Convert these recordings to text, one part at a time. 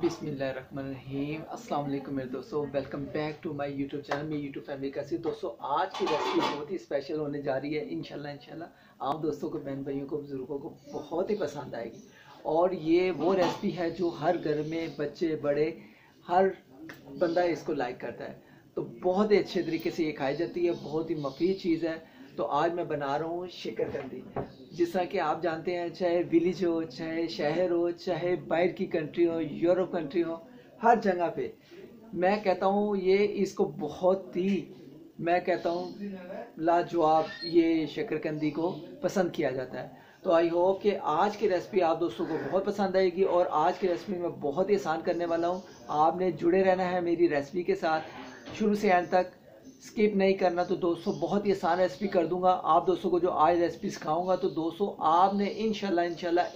बिस्मिल्लाहिर्रहमानिर्रहीम। अस्सलाम वालेकुम मेरे दोस्तों, welcome back to my YouTube channel. मेरी यूट्यूब फैमिली कैसी दोस्तों, आज की रेसिपी बहुत ही स्पेशल होने जा रही है। इंशाल्लाह आप दोस्तों को, बहन भाइयों को, बुजुर्गों को बहुत ही पसंद आएगी। और ये वो रेसिपी है जो हर घर में बच्चे बड़े हर बंदा इसको लाइक करता है। तो बहुत ही अच्छे तरीके से ये खाई जाती है, बहुत ही मफीद चीज़ है। तो आज मैं बना रहा हूँ शकरकंदी। जिस तरह कि आप जानते हैं, चाहे विलेज हो, चाहे शहर हो, चाहे बाहर की कंट्री हो, यूरोप कंट्री हो, हर जगह पे मैं कहता हूँ ये इसको बहुत ही, मैं कहता हूँ लाजवाब ये शकरकंदी को पसंद किया जाता है। तो आई होप कि आज की रेसिपी आप दोस्तों को बहुत पसंद आएगी। और आज की रेसिपी मैं बहुत ही आसान करने वाला हूँ। आपने जुड़े रहना है मेरी रेसिपी के साथ, शुरू से एंड तक, स्किप नहीं करना। तो दोस्तों बहुत ही आसान रेसिपी कर दूंगा आप दोस्तों को। जो आज रेसिपी सिखाऊंगा तो दोस्तों आपने इंशाल्लाह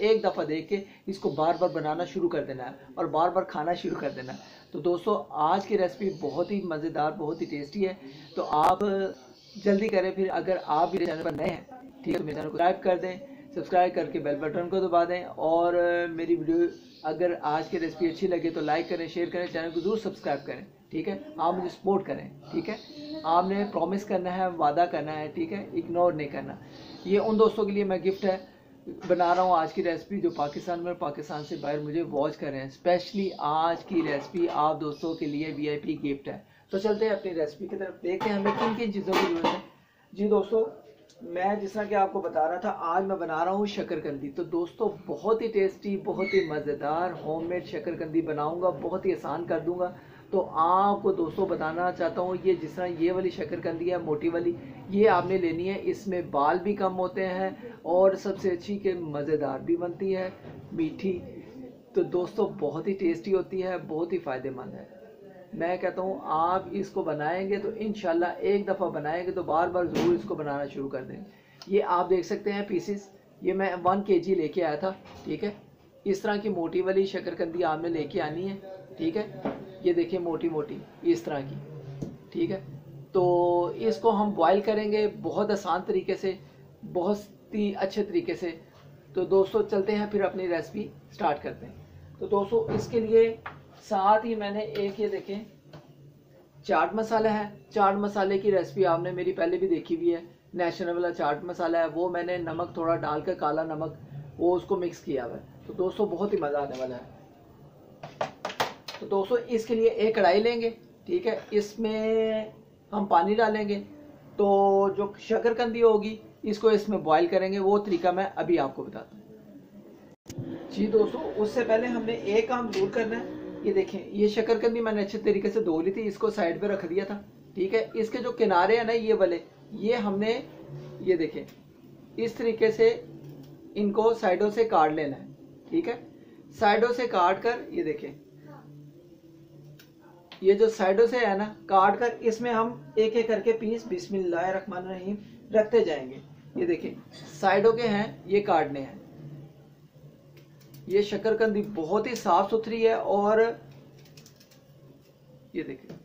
एक दफ़ा देख के इसको बार बार बनाना शुरू कर देना है और बार बार खाना शुरू कर देना है। तो दोस्तों आज की रेसिपी बहुत ही मज़ेदार, बहुत ही टेस्टी है। तो आप जल्दी करें। फिर अगर आप मेरे चैनल पर नए हैं, ठीक है, तो मेरे चैनल को सब्सक्राइब कर दें, सब्सक्राइब करके बेल बटन को दबा दें। और मेरी वीडियो अगर आज की रेसिपी अच्छी लगे तो लाइक करें, शेयर करें, चैनल को जरूर सब्सक्राइब करें, ठीक है। आप मुझे सपोर्ट करें, ठीक है। आपने प्रॉमिस करना है, वादा करना है, ठीक है, इग्नोर नहीं करना। ये उन दोस्तों के लिए मैं गिफ्ट है बना रहा हूँ आज की रेसिपी जो पाकिस्तान में, पाकिस्तान से बाहर मुझे वॉच कर रहे हैं। स्पेशली आज की रेसिपी आप दोस्तों के लिए VIP गिफ्ट है। तो चलते हैं अपनी रेसिपी की तरफ, देखते हैं हमें किन किन चीज़ों की जरूरत है। जी दोस्तों, मैं जिस तरह कि आपको बता रहा था, आज मैं बना रहा हूँ शकरकंदी। तो दोस्तों बहुत ही टेस्टी, बहुत ही मज़ेदार होममेड शकरकंदी बनाऊंगा, बहुत ही आसान कर दूंगा। तो आपको दोस्तों बताना चाहता हूँ, ये जिस तरह ये वाली शकरकंदी है, मोटी वाली, ये आपने लेनी है। इसमें बाल भी कम होते हैं और सबसे अच्छी के मज़ेदार भी बनती है, मीठी। तो दोस्तों बहुत ही टेस्टी होती है, बहुत ही फ़ायदेमंद है। मैं कहता हूँ आप इसको बनाएंगे तो इंशाल्लाह एक दफ़ा बनाएंगे तो बार बार ज़रूर इसको बनाना शुरू कर देंगे। ये आप देख सकते हैं पीसेस, ये मैं 1 kg लेके आया था, ठीक है। इस तरह की मोटी वाली शकरकंदी आपने लेके आनी है, ठीक है। ये देखिए मोटी मोटी इस तरह की, ठीक है। तो इसको हम बॉईल करेंगे बहुत आसान तरीके से, बहुत ही अच्छे तरीके से। तो दोस्तों चलते हैं फिर अपनी रेसिपी स्टार्ट करते हैं। तो दोस्तों इसके लिए साथ ही मैंने एक, ये देखें, चाट मसाला है। चाट मसाले की रेसिपी आपने मेरी पहले भी देखी हुई है। नेशनल वाला चाट मसाला है, वो मैंने नमक थोड़ा डालकर, काला नमक, वो उसको मिक्स किया हुआ है। तो दोस्तों बहुत ही मज़ा आने वाला है। तो दोस्तों इसके लिए एक कढ़ाई लेंगे, ठीक है। इसमें हम पानी डालेंगे। तो जो शकरकंदी होगी इसको इसमें बॉईल करेंगे, वो तरीका मैं अभी आपको बताता हूँ। जी दोस्तों, उससे पहले हमने एक काम जरूर करना है। ये देखें, ये शकरकंदी मैंने अच्छे तरीके से धो ली थी, इसको साइड पे रख दिया था, ठीक है। इसके जो किनारे हैं ना, ये वाले, ये हमने, ये देखें, इस तरीके से इनको साइडों से काट लेना है, ठीक है। साइडों से काट कर, ये देखें, ये जो साइडों से है ना, काट कर इसमें हम एक एक करके पीस बिस्मिल्लाहिर्रहमानिर्रहीम रखते जाएंगे। ये देखें साइडों के हैं, ये काटने हैं। ये शकरकंदी बहुत ही साफ सुथरी है। और ये देखिए,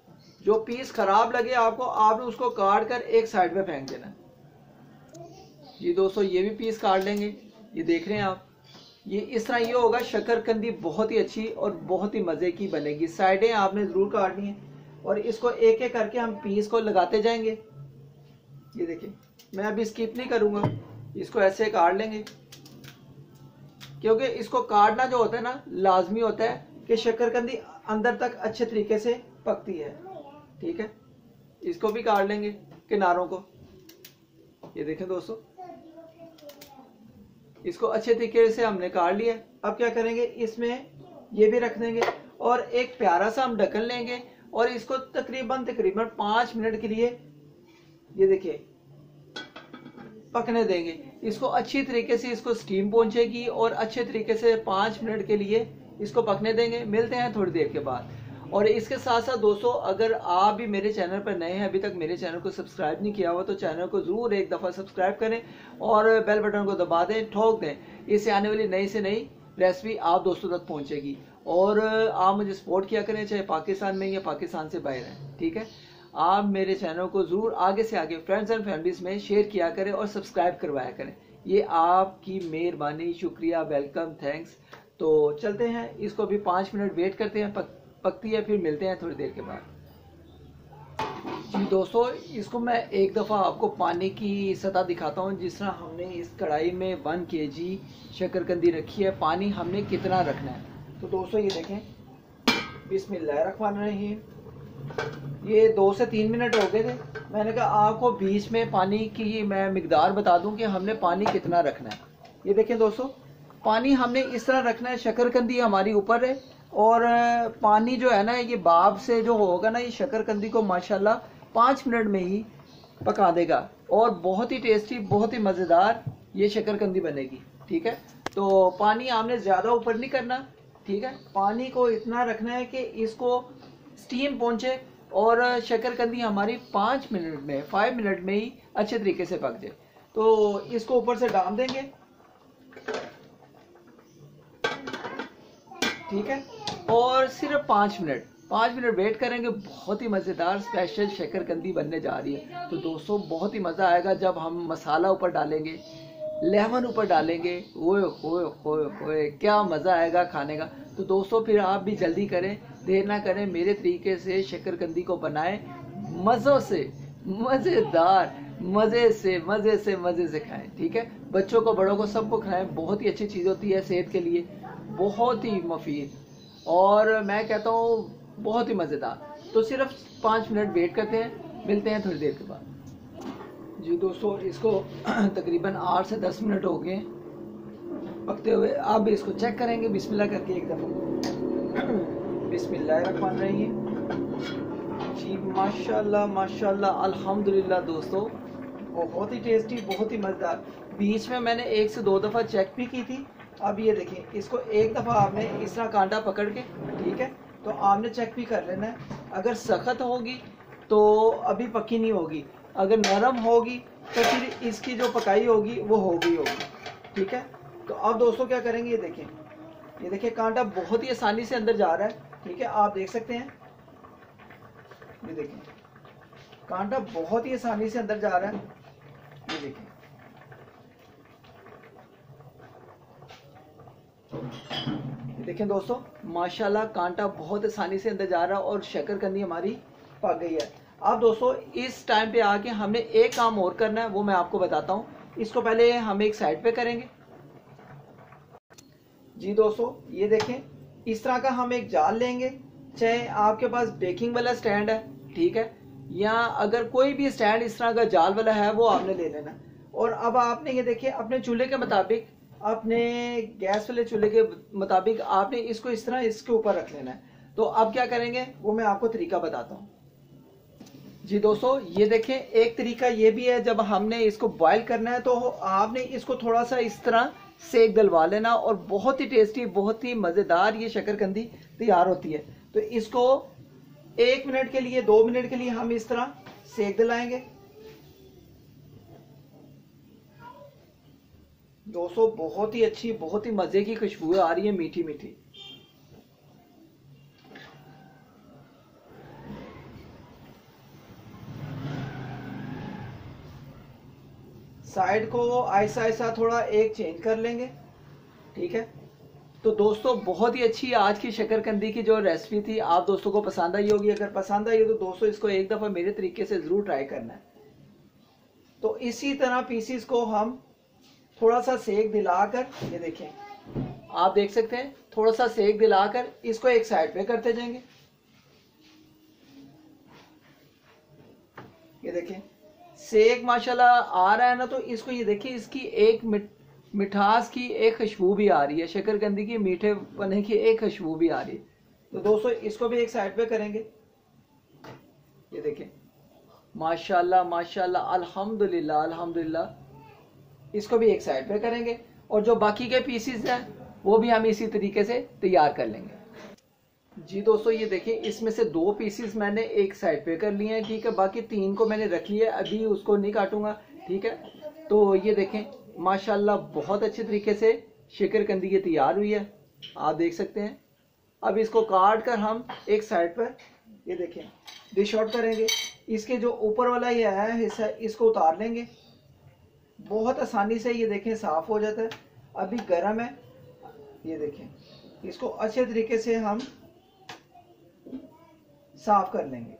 जो पीस खराब लगे आपको, आपने उसको काट कर एक साइड में फेंक देना। ये दोस्तों ये भी पीस काट लेंगे, ये देख रहे हैं आप। ये इस तरह ये होगा, शकरकंदी बहुत ही अच्छी और बहुत ही मज़े की बनेगी। साइडें आपने ज़रूर काटनी है और इसको एक एक करके हम पीस को लगाते जाएंगे। ये देखिए, मैं अभी स्किप नहीं करूँगा, इसको ऐसे काट लेंगे, क्योंकि इसको काटना जो होता है ना, लाजमी होता है कि शकरकंदी अंदर तक अच्छे तरीके से पकती है, ठीक है। इसको भी काट लेंगे किनारों को। ये देखें दोस्तों, इसको अच्छे तरीके से हमने काट लिया। अब क्या करेंगे, इसमें ये भी रख देंगे और एक प्यारा सा हम ढक्कन लेंगे और इसको तकरीबन 5 मिनट के लिए, ये देखिए, पकने देंगे। इसको अच्छी तरीके से इसको स्टीम पहुंचेगी और अच्छे तरीके से 5 मिनट के लिए इसको पकने देंगे। मिलते हैं थोड़ी देर के बाद। और इसके साथ साथ दोस्तों, अगर आप भी मेरे चैनल पर नए हैं, अभी तक मेरे चैनल को सब्सक्राइब नहीं किया हुआ, तो चैनल को ज़रूर एक दफ़ा सब्सक्राइब करें और बेल बटन को दबा दें, ठोक दें। इससे आने वाली नई से नई रेसिपी आप दोस्तों तक पहुँचेगी। और आप मुझे सपोर्ट किया करें, चाहे पाकिस्तान में या पाकिस्तान से बाहर हैं, ठीक है। आप मेरे चैनल को ज़रूर आगे से आगे फ्रेंड्स एंड फैमिलीज़ में शेयर किया करें और सब्सक्राइब करवाया करें। ये आपकी मेहरबानी, शुक्रिया, वेलकम, थैंक्स। तो चलते हैं, इसको भी 5 मिनट वेट करते हैं, पकती है, फिर मिलते हैं थोड़ी देर के बाद। जी दोस्तों, इसको मैं एक दफ़ा आपको पानी की सतह दिखाता हूँ। जिस तरह हमने इस कढ़ाई में 1 kg शकरकंदी रखी है, पानी हमने कितना रखना है। तो दोस्तों ये देखें, बिस्मिल्लाहिर्रहमानिर्रहीम, ये 2 से 3 मिनट हो गए थे। मैंने कहा आपको बीच में पानी की मैं मिकदार बता दूं कि हमने पानी कितना रखना है। ये देखें दोस्तों, पानी हमने इस तरह रखना है, शकरकंदी हमारी ऊपर है और पानी जो है ना, ये भाप से जो होगा ना, ये शकरकंदी को माशाल्लाह 5 मिनट में ही पका देगा और बहुत ही टेस्टी, बहुत ही मज़ेदार ये शकरकंदी बनेगी। ठीक है, तो पानी आपने ज़्यादा ऊपर नहीं करना। ठीक है, पानी को इतना रखना है कि इसको स्टीम पहुंचे और शकरकंदी हमारी 5 मिनट में ही अच्छे तरीके से पक जाए। तो इसको ऊपर से डाल देंगे। ठीक है, और सिर्फ 5 मिनट वेट करेंगे। बहुत ही मज़ेदार स्पेशल शकरकंदी बनने जा रही है। तो दोस्तों बहुत ही मज़ा आएगा जब हम मसाला ऊपर डालेंगे, लेमन ऊपर डालेंगे। ओए होए होए होए, क्या मज़ा आएगा खाने का। तो दोस्तों फिर आप भी जल्दी करें, देर ना करें, मेरे तरीके से शकरकंदी को बनाएं, मज़ों से, मज़ेदार, मज़े से खाएं। ठीक है, बच्चों को, बड़ों को, सबको खाएं। बहुत ही अच्छी चीज़ होती है सेहत के लिए, बहुत ही मुफीद, और मैं कहता हूँ बहुत ही मज़ेदार। तो सिर्फ 5 मिनट वेट करते हैं, मिलते हैं थोड़ी देर के बाद। जी दोस्तों, इसको तकरीबन 8 से 10 मिनट हो गए पकते हुए। अब इसको चेक करेंगे बिस्मिल्लाह करके एक दफ़ा। बिस्मिल्लाहिर्रहमानिर्रहीम। जी माशाल्लाह माशाल्लाह, अल्हम्दुलिल्लाह दोस्तों, बहुत ही टेस्टी, बहुत ही मज़ेदार। बीच में मैंने 1 से 2 दफ़ा चेक भी की थी। अब ये देखिए, इसको एक दफ़ा आपने इस तरह कांटा पकड़ के, ठीक है, तो आपने चेक भी कर लेना है। अगर सख्त होगी तो अभी पकी नहीं होगी, अगर नरम होगी तो फिर इसकी जो पकाई होगी वो होगी। ठीक है, तो अब दोस्तों क्या करेंगे, ये देखिए कांटा बहुत ही आसानी से अंदर जा रहा है। ठीक है, आप देख सकते हैं, ये देखिए कांटा बहुत ही आसानी से अंदर जा रहा है। ये देखिए, देखें दोस्तों, माशाल्लाह कांटा बहुत आसानी से अंदर जा रहा है और शकरकंदी हमारी पक गई है। अब दोस्तों इस टाइम पे आके हमने एक काम और करना है, वो मैं आपको बताता हूँ। इसको पहले हम एक साइड पे करेंगे। जी दोस्तों, ये देखें, इस तरह का हम एक जाल लेंगे, चाहे आपके पास बेकिंग वाला स्टैंड है, ठीक है, या अगर कोई भी स्टैंड इस तरह का जाल वाला है वो आपने ले लेना। और अब आपने ये देखिए, अपने चूल्हे के मुताबिक, अपने गैस वाले चूल्हे के मुताबिक आपने इसको इस तरह इसके ऊपर रख लेना है। तो अब क्या करेंगे वो मैं आपको तरीका बताता हूँ। जी दोस्तों, ये देखें, एक तरीका ये भी है, जब हमने इसको बॉयल करना है तो आपने इसको थोड़ा सा इस तरह सेक दिलवा लेना और बहुत ही टेस्टी, बहुत ही मज़ेदार ये शकरकंदी तैयार होती है। तो इसको 1 मिनट के लिए, 2 मिनट के लिए हम इस तरह सेक दिलाएंगे। दोस्तों बहुत ही अच्छी, बहुत ही मज़े की खुशबू आ रही है, मीठी मीठी। साइड को ऐसा ऐसा थोड़ा एक चेंज कर लेंगे। ठीक है, तो दोस्तों बहुत ही अच्छी आज की शकरकंदी की जो रेसिपी थी, आप दोस्तों को पसंद आई होगी। अगर पसंद आई हो तो दोस्तों इसको एक दफ़ा मेरे तरीके से ज़रूर ट्राई करना है। तो इसी तरह पीसीस को हम थोड़ा सा सेक दिलाकर, ये देखें, आप देख सकते हैं, थोड़ा सा सेक दिलाकर इसको एक साइड पे करते जाएंगे। ये देखें, सेक माशाल्लाह आ रहा है ना, तो इसको ये देखिए, इसकी एक मिठास की एक खुशबू भी आ रही है, शकरकंदी की मीठे पने की एक खुशबू भी आ रही है। तो दोस्तों इसको भी एक साइड पे करेंगे। ये देखें, माशाल्लाह माशाल्लाह, अल्हम्दुलिल्लाह अल्हम्दुलिल्लाह। इसको भी एक साइड पे करेंगे और जो बाकी के पीसीस हैं वो भी हम इसी तरीके से तैयार कर लेंगे। जी दोस्तों, ये देखिए, इसमें से 2 पीसीस मैंने एक साइड पे कर लिए हैं। ठीक है, बाकी 3 को मैंने रख लिया, अभी उसको नहीं काटूंगा। ठीक है, तो ये देखें, माशाल्लाह बहुत अच्छे तरीके से शकरकंदी ये तैयार हुई है, आप देख सकते हैं। अब इसको काट कर हम एक साइड पर, ये देखें, डिश आउट करेंगे। इसके जो ऊपर वाला ये है हिस्सा, इसको उतार लेंगे। बहुत आसानी से ये देखें साफ हो जाता है। अभी गर्म है, ये देखें। इसको अच्छे तरीके से हम साफ कर लेंगे।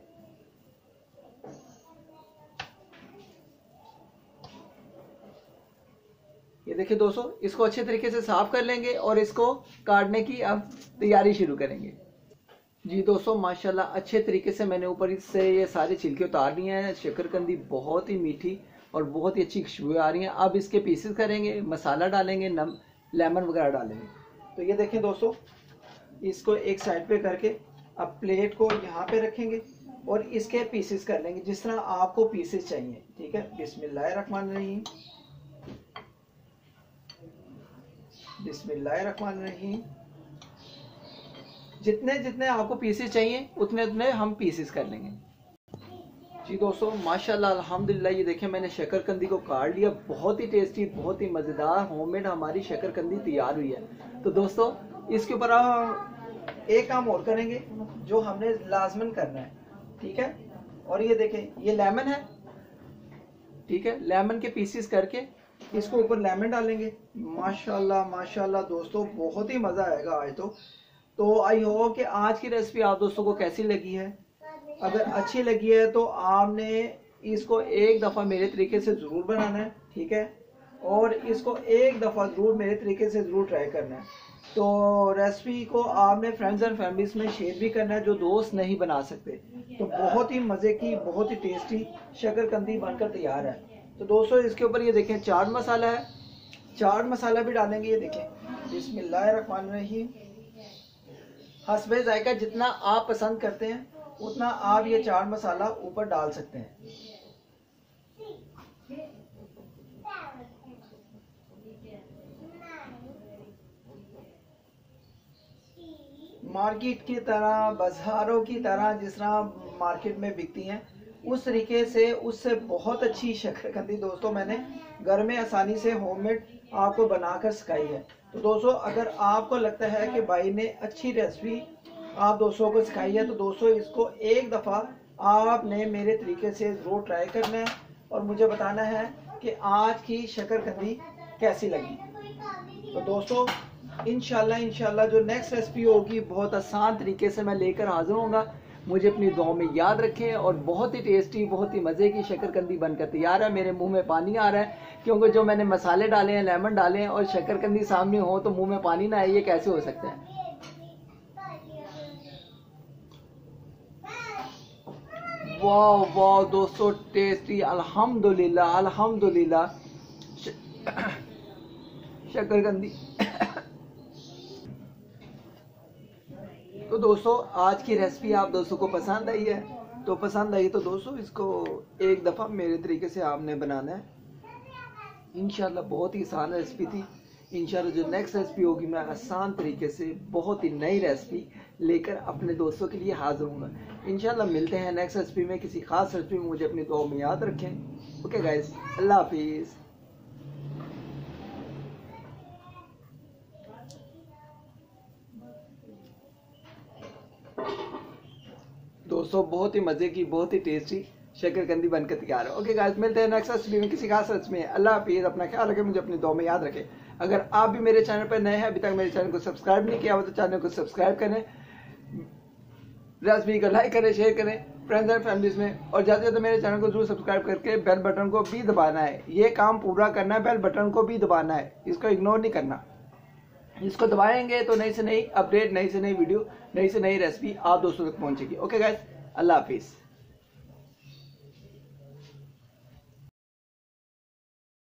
ये देखिए दोस्तों, इसको अच्छे तरीके से साफ कर लेंगे और इसको काटने की अब तैयारी शुरू करेंगे। जी दोस्तों, माशाल्लाह अच्छे तरीके से मैंने ऊपर से ये सारे छिलके उतार लिए हैं। शकरकंदी बहुत ही मीठी और बहुत ही अच्छी खुशबू आ रही है। अब इसके पीसेस करेंगे, मसाला डालेंगे, लेमन वगैरह डालेंगे। तो ये देखें दोस्तों, इसको एक साइड पे करके अब प्लेट को यहाँ पे रखेंगे और इसके पीसेस कर लेंगे जिस तरह आपको पीसेस चाहिए। ठीक है, बिस्मिल्लाहिर्रहमानिर्रहीम, बिस्मिल्लाहिर्रहमानिर्रहीम। जितने जितने आपको पीसेस चाहिए उतने उतने हम पीसेस कर लेंगे। जी दोस्तों, माशाल्लाह अल्हम्दुलिल्लाह, ये देखें मैंने शकरकंदी को काट लिया। बहुत ही टेस्टी, बहुत ही मज़ेदार होममेड हमारी शकरकंदी तैयार हुई है। तो दोस्तों, इसके ऊपर हम एक काम और करेंगे जो हमने लाजमन करना है। ठीक है, और ये देखें ये लेमन है। ठीक है, लेमन के पीसेस करके इसको ऊपर लेमन डालेंगे। माशाल्लाह माशाल्लाह दोस्तों, बहुत ही मज़ा आएगा आज तो आई होप कि आज की रेसिपी आप दोस्तों को कैसी लगी है। अगर अच्छी लगी है तो आपने इसको एक दफ़ा मेरे तरीके से ज़रूर बनाना है। ठीक है, और इसको एक दफ़ा ज़रूर मेरे तरीके से ज़रूर ट्राई करना है। तो रेसिपी को आपने फ्रेंड्स एंड फैमिलीज में शेयर भी करना है जो दोस्त नहीं बना सकते। तो बहुत ही मज़े की, बहुत ही टेस्टी शकरकंदी बनकर तैयार है। तो दोस्तों, इसके ऊपर ये देखें चाट मसाला है, चाट मसाला भी डालेंगे। ये देखें, बिस्मिल्लाहिर्रहमानिर्रहीम। हस्बे जायका जितना आप पसंद करते हैं उतना आप ये चाट मसाला ऊपर डाल सकते हैं। मार्केट की तरह, बाजारों की तरह, जिस तरह मार्केट में बिकती हैं उस तरीके से, उससे बहुत अच्छी शकरकंदी दोस्तों मैंने घर में आसानी से होममेड आपको बनाकर सिखाई है। तो दोस्तों, अगर आपको लगता है कि भाई ने अच्छी रेसिपी आप दोस्तों को सिखाई है तो दोस्तों इसको एक दफ़ा आपने मेरे तरीके से ज़रूर ट्राई करना है और मुझे बताना है कि आज की शकरकंदी कैसी लगी। तो दोस्तों, इंशाल्लाह जो नेक्स्ट रेसिपी होगी बहुत आसान तरीके से मैं लेकर हाजिर होऊंगा। मुझे अपनी दुआओं में याद रखें। और बहुत ही टेस्टी, बहुत ही मज़े की शकरकंदी बनकर तैयार है। मेरे मुंह में पानी आ रहा है क्योंकि जो मैंने मसाले डाले हैं, लेमन डाले हैं और शकरकंदी सामने हो तो मुंह में पानी ना आए, ये कैसे हो सकता है। वाह वाह दोस्तों, टेस्टी, अल्हम्दुलिल्लाह अल्हम्दुलिल्लाह शकरकंदी। तो दोस्तों, आज की रेसिपी आप दोस्तों को पसंद आई है तो दोस्तों इसको एक दफ़ा मेरे तरीके से आपने बनाना है। इंशाल्लाह बहुत ही आसान रेसिपी थी। इंशाल्लाह जो नेक्स्ट रेसिपी होगी मैं आसान तरीके से बहुत ही नई रेसिपी लेकर अपने दोस्तों के लिए हाजिर हूँगा। इंशाल्लाह मिलते हैं नेक्स्ट रेसिपी में, किसी खास रेसिपी में। मुझे अपनी दुआ में याद रखें। ओके गाइस, अल्लाह हाफिज़। दोस्तों, बहुत ही मज़े की, बहुत ही टेस्टी शकरकंदी बनकर तैयार है। ओके गाइस, मिलते हैं नेक्स्ट रेसिपी में, किसी खास रेसिपी में। अल्लाह हाफिज़। अपना ख्याल रखें, मुझे अपनी दुआ में याद रखें। अगर आप भी मेरे चैनल पर नए हैं, अभी तक मेरे चैनल को सब्सक्राइब नहीं किया हो तो चैनल को सब्सक्राइब करें, रेसिपी को लाइक करें, शेयर करें फ्रेंड्स एंड फैमिलीज में। और ज़्यादा से ज़्यादा मेरे चैनल को जरूर सब्सक्राइब करके बेल बटन को भी दबाना है। ये काम पूरा करना है, बेल बटन को भी दबाना है, इसको इग्नोर नहीं करना। इसको दबाएंगे तो नई से नई अपडेट, नई से नई वीडियो, नई से नई रेसिपी आप दोस्तों तक पहुंचेगी। ओके गाइस, अल्लाह हाफिज़।